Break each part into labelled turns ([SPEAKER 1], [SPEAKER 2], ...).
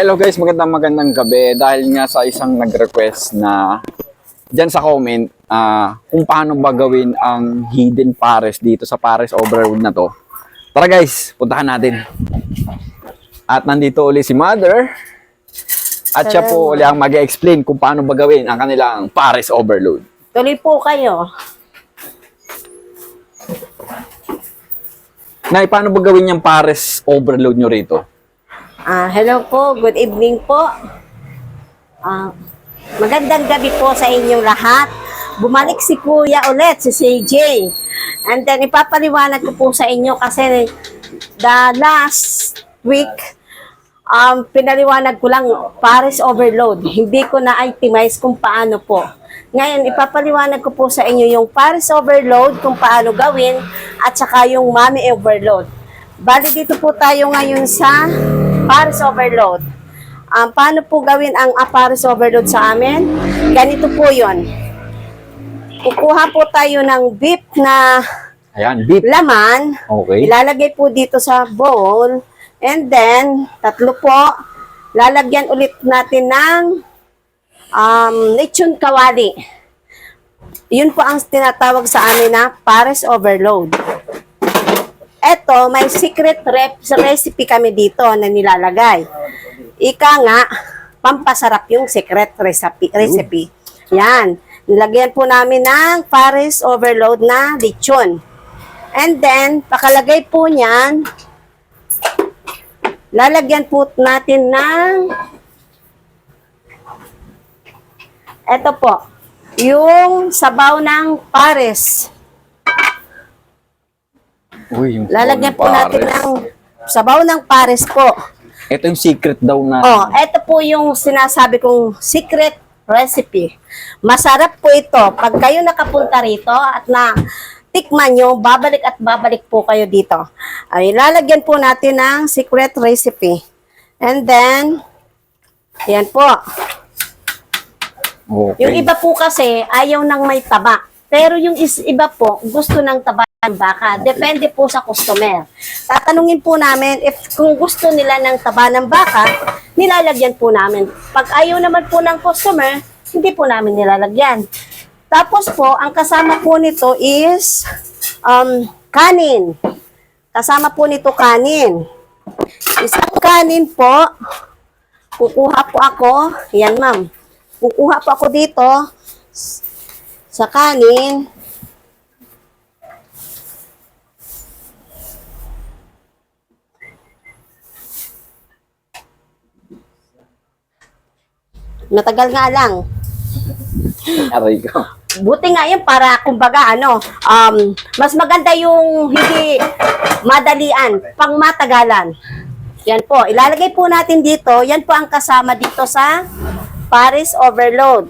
[SPEAKER 1] Hello guys, magandang gabi. Dahil nga sa isang nag-request na dyan sa comment kung paano ba gawin ang hidden pares dito sa Pares Overload na to. Tara guys, puntahan natin. At nandito ulit si Mother. At siya po ulit ang mag-explain kung paano ba gawin ang kanilang Pares Overload.
[SPEAKER 2] Tuloy po kayo.
[SPEAKER 1] Nay, paano ba gawin yung Pares Overload nyo rito?
[SPEAKER 2] Hello po, good evening po. Magandang gabi po sa inyong lahat. Bumalik si Kuya ulit, si CJ. And then ipapaliwanag ko po sa inyo kasi the last week, pinaliwanag ko lang Pares Overload. Hindi ko na-itemize kung paano po. Ngayon, ipapaliwanag ko po sa inyo yung Pares Overload, kung paano gawin, at saka yung Mommy Overload. Bali dito po tayo ngayon sa Pares Overload. Paano po gawin ang Pares Overload sa amin? Ganito po yon. Kukuha po tayo ng beef na laman.
[SPEAKER 1] Okay.
[SPEAKER 2] Ilalagay po dito sa bowl. And then, tatlo po. Lalagyan ulit natin ng lechon kawali. Yun po ang tinatawag sa amin na Pares Overload. Eto, may secret recipe kami dito na nilalagay. Ika nga, pampasarap yung secret recipe. Yan. Nilagyan po namin ng Pares Overload na lechon. And then, pakalagay po niyan, lalagyan po natin ng eto po, yung sabaw ng pares.
[SPEAKER 1] Uy, yung
[SPEAKER 2] Lalagyan po natin ng sabaw ng pares po.
[SPEAKER 1] Ito yung secret daw na.
[SPEAKER 2] Ito po yung sinasabi kong secret recipe. Masarap po ito. Pag kayo nakapunta rito at na tikman nyo, babalik at babalik po kayo dito. Ay, lalagyan po natin ng secret recipe. And then, yan po.
[SPEAKER 1] Okay.
[SPEAKER 2] Yung iba po kasi, ayaw ng may taba. Pero yung iba po, gusto ng taba ng baka. Depende po sa customer. Tatanungin po namin if kung gusto nila ng taba ng baka, nilalagyan po namin. Pag ayaw naman po ng customer, hindi po namin nilalagyan. Tapos po, ang kasama po nito is kanin. Kasama po nito kanin. Isang kanin po, kukuha po ako, yan ma'am, kukuha po ako dito sa kanin. Matagal nga lang.
[SPEAKER 1] Aray ko.
[SPEAKER 2] Buti nga yun para kumbaga mas maganda yung hindi madalian, pang matagalan. Yan po, ilalagay po natin dito. Yan po ang kasama dito sa Pares Overload.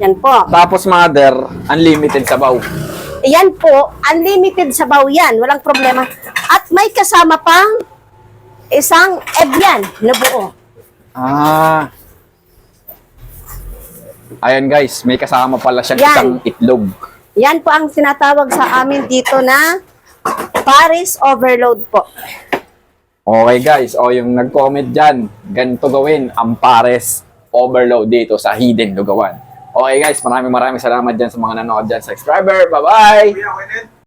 [SPEAKER 2] Yan po.
[SPEAKER 1] Tapos Mother, unlimited sabaw.
[SPEAKER 2] Yan po, unlimited sabaw yan, walang problema. At may kasama pang isang egg yan na buo.
[SPEAKER 1] Ayan guys, may kasama pala siya
[SPEAKER 2] Yan.
[SPEAKER 1] isang itlog.
[SPEAKER 2] Yan po ang sinatawag sa amin dito na Pares Overload po.
[SPEAKER 1] Okay guys, yung nag-comment dyan, ganito gawin ang Pares Overload dito sa Hidden Lugawan. Okay guys, maraming salamat dyan sa mga nanood dyan. Subscriber, bye-bye!